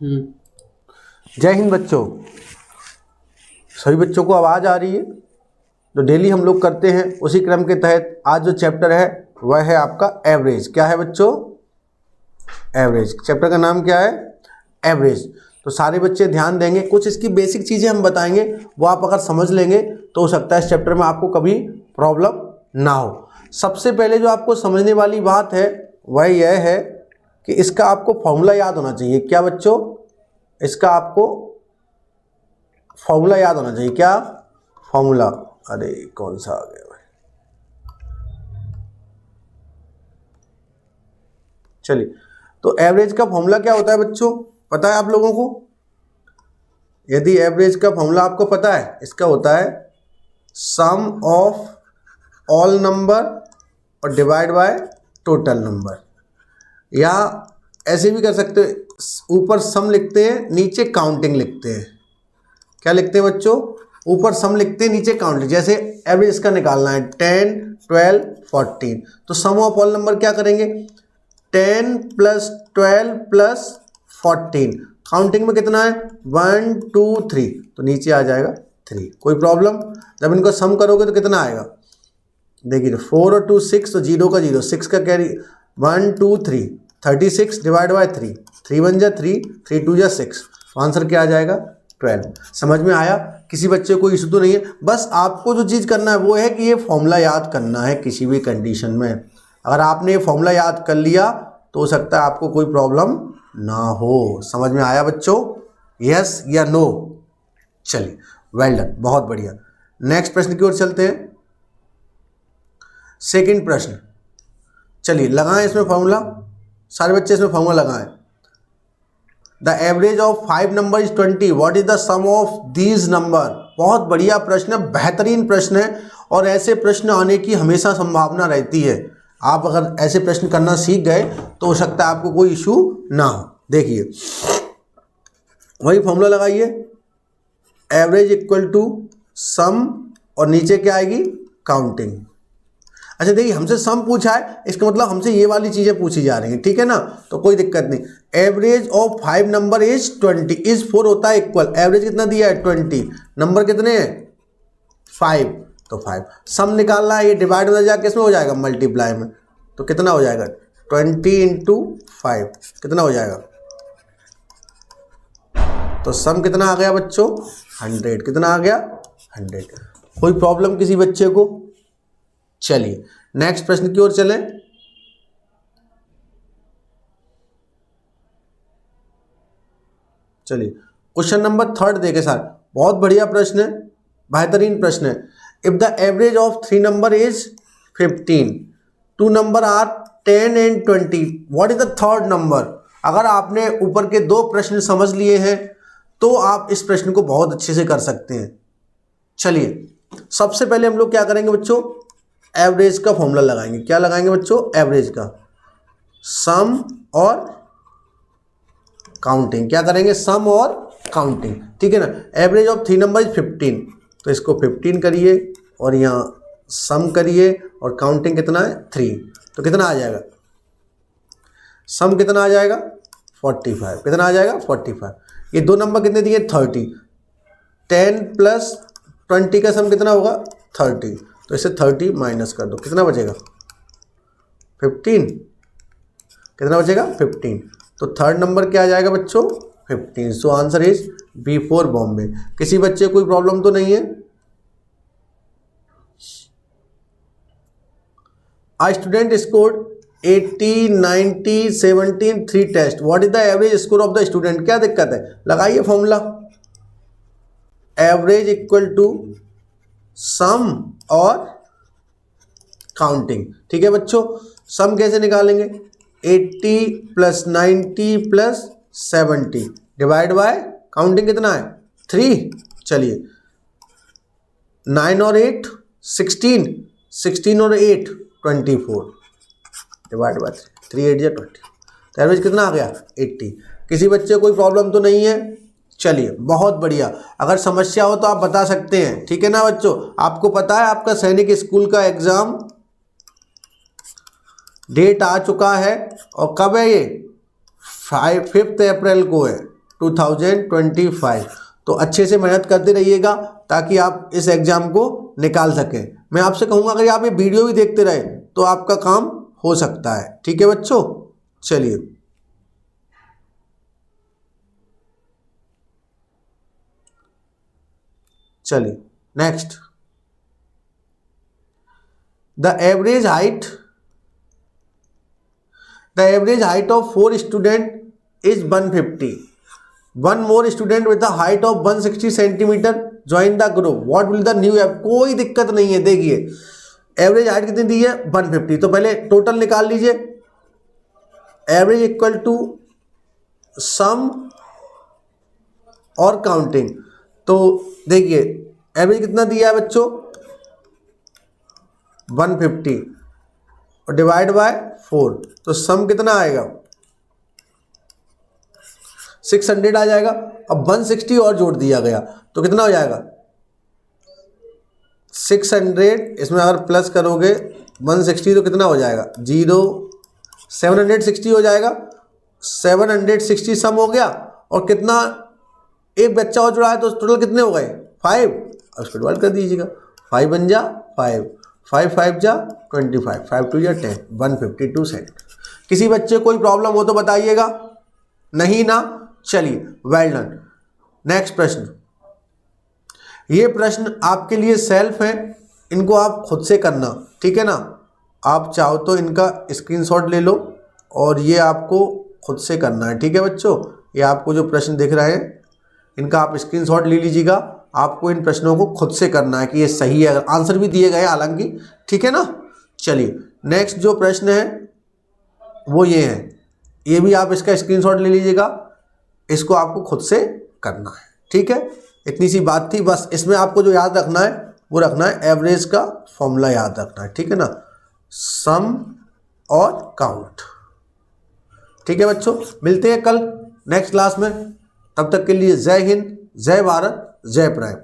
जय हिंद बच्चों। सभी बच्चों को आवाज़ आ रही है? जो डेली हम लोग करते हैं उसी क्रम के तहत आज जो चैप्टर है वह है आपका एवरेज। क्या है बच्चों? एवरेज। चैप्टर का नाम क्या है? एवरेज। तो सारे बच्चे ध्यान देंगे, कुछ इसकी बेसिक चीज़ें हम बताएंगे, वो आप अगर समझ लेंगे तो हो सकता है इस चैप्टर में आपको कभी प्रॉब्लम ना हो। सबसे पहले जो आपको समझने वाली बात है वह यह है कि इसका आपको फॉर्मूला याद होना चाहिए। क्या बच्चों? इसका आपको फॉर्मूला याद होना चाहिए। क्या फॉर्मूला? अरे कौन सा आ गया भाई। चलिए, तो एवरेज का फॉर्मूला क्या होता है बच्चों, पता है आप लोगों को? यदि एवरेज का फॉर्मूला आपको पता है, इसका होता है सम ऑफ ऑल नंबर और डिवाइड बाय टोटल नंबर। या ऐसे भी कर सकते हो, ऊपर सम लिखते हैं नीचे काउंटिंग लिखते हैं। क्या लिखते हैं बच्चों? ऊपर सम लिखते हैं नीचे काउंटिंग। जैसे एवरेज इसका निकालना है 10, 12, 14, तो सम ऑफ ऑल नंबर क्या करेंगे? 10 + 12 + 14। काउंटिंग में कितना है? 1 2 3, तो नीचे आ जाएगा 3। कोई प्रॉब्लम? जब इनको सम करोगे तो कितना आएगा? देखिए 4 और 2 6, तो 0 का 0, 6 का कैरी 1 2 3, 36 डिवाइड बाय 3, 3 1 जा 3, 3 2 जा 6, आंसर क्या आ जाएगा? 12। समझ में आया? किसी बच्चे को इशू तो नहीं है? बस आपको जो चीज़ करना है वो है कि ये फॉर्मूला याद करना है किसी भी कंडीशन में। अगर आपने ये फॉर्मूला याद कर लिया तो हो सकता है आपको कोई प्रॉब्लम ना हो। समझ में आया बच्चों? यस या नो? चलिए, वेल डन, बहुत बढ़िया। नेक्स्ट प्रश्न की ओर चलते हैं। सेकंड प्रश्न, चलिए लगाएं इसमें फॉर्मूला। सारे बच्चे इसमें फॉर्मूला लगाएं। The average of 5 number is 20, what is the sum of these number. बहुत बढ़िया प्रश्न है, बेहतरीन प्रश्न है, और ऐसे प्रश्न आने की हमेशा संभावना रहती है। आप अगर ऐसे प्रश्न करना सीख गए तो हो सकता है आपको कोई इशू ना हो। देखिए, वही फॉर्मूला लगाइए, एवरेज इक्वल टू सम, और नीचे क्या आएगी? काउंटिंग। अच्छा देखिए, हमसे सम पूछा है, इसका मतलब हमसे ये वाली चीज़ें पूछी जा रही हैं, ठीक है ना? तो कोई दिक्कत नहीं। Average of 5 number is 20, is 4 होता है इक्वल। एवरेज कितना दिया है? 20, नंबर कितने हैं? 5, तो 5। सम निकालना है, ये डिवाइड में जाकर किसमें हो जाएगा? मल्टीप्लाई में। तो कितना हो जाएगा? 20 × 5, कितना हो जाएगा? तो सम कितना आ गया बच्चों? 100। कितना आ गया? 100। कोई प्रॉब्लम किसी बच्चे को? चलिए नेक्स्ट प्रश्न की ओर चलें। चलिए क्वेश्चन नंबर 3 देखें सर। बहुत बढ़िया प्रश्न है, बेहतरीन प्रश्न है। If the average of 3 number is 15, 2 number are 10 and 20, what is the third number. अगर आपने ऊपर के 2 प्रश्न समझ लिए हैं तो आप इस प्रश्न को बहुत अच्छे से कर सकते हैं। चलिए सबसे पहले हम लोग क्या करेंगे बच्चों? एवरेज का फॉर्मूला लगाएंगे। क्या लगाएंगे बच्चों? एवरेज का। सम और काउंटिंग। क्या करेंगे? सम और काउंटिंग, ठीक है ना? एवरेज ऑफ 3 नंबर इज 15, तो इसको 15 करिए और यहाँ सम करिए, और काउंटिंग कितना है? 3, तो कितना आ जाएगा? सम कितना आ जाएगा? 45। कितना आ जाएगा? 45। ये 2 नंबर कितने दिए? 30। 10 + 20 का सम कितना होगा? 30, तो इसे 30 माइनस कर दो, कितना बचेगा? 15। कितना बचेगा? 15। तो थर्ड नंबर क्या आ जाएगा बच्चों? 15। So answer is B4 Bombay. किसी बच्चे कोई प्रॉब्लम तो नहीं है? A student scored 80, 90, 17, 3 test, what is the average score of the student. क्या दिक्कत है? लगाइए formula, average equal to sum और काउंटिंग। ठीक है बच्चों, सम कैसे निकालेंगे? 80 + 90 + 70 डिवाइड बाय काउंटिंग कितना है? 3। चलिए 9 और 8 16, 16 और 8 24 डिवाइड बाय 3, 3 8 या 20, तो एवरेज कितना आ गया? 80। किसी बच्चे कोई प्रॉब्लम तो नहीं है? चलिए बहुत बढ़िया। अगर समस्या हो तो आप बता सकते हैं, ठीक है ना बच्चों? आपको पता है आपका सैनिक स्कूल का एग्जाम डेट आ चुका है, और कब है ये? 5 अप्रैल को है। 2025। तो अच्छे से मेहनत करते रहिएगा ताकि आप इस एग्ज़ाम को निकाल सकें। मैं आपसे कहूँगा अगर आप ये वीडियो भी देखते रहे तो आपका काम हो सकता है। ठीक है बच्चों, चलिए next. The average height of 4 student is 150। One more student with the height of 160 centimetre join the group, what will the new average. कोई दिक्कत नहीं है, देखिए एवरेज हाइट कितनी दी है 150, तो पहले टोटल निकाल लीजिए। एवरेज इक्वल टू सम और काउंटिंग। तो देखिए एवरेज कितना दिया है बच्चों 150 और डिवाइड बाय 4, तो सम कितना आएगा 600 आ जाएगा। अब 160 और जोड़ दिया गया तो कितना हो जाएगा 600, इसमें अगर प्लस करोगे 160 तो कितना हो जाएगा 760 हो जाएगा। 760 सम हो गया और कितना एक बच्चा और जुड़ा है तो टोटल कितने हो गए 5। अब उसको डिवाइड कर दीजिएगा, 5 बन जा 5, 5 5 जा 25, 5 2 जा 10, 152 सेकेंड। किसी बच्चे कोई प्रॉब्लम हो तो बताइएगा, नहीं ना, चलिए वेल डन। नेक्स्ट प्रश्न, ये प्रश्न आपके लिए सेल्फ है, इनको आप खुद से करना, ठीक है ना। आप चाहो तो इनका स्क्रीनशॉट ले लो और ये आपको खुद से करना है, ठीक है बच्चों। ये आपको जो प्रश्न दिख रहे हैं इनका आप स्क्रीनशॉट ले लीजिएगा। आपको इन प्रश्नों को खुद से करना है कि ये सही है, आंसर भी दिए गए हालांकि, ठीक है ना। चलिए नेक्स्ट जो प्रश्न है वो ये है, ये भी आप इसका स्क्रीनशॉट ले लीजिएगा, इसको आपको खुद से करना है, ठीक है। इतनी सी बात थी, बस इसमें आपको जो याद रखना है वो रखना है एवरेज का फॉर्मूला याद रखना है, ठीक है ना, सम और काउंट। ठीक है बच्चों, मिलते हैं कल नेक्स्ट क्लास में, तब तक के लिए जय हिंद, जय भारत, जय प्राइम।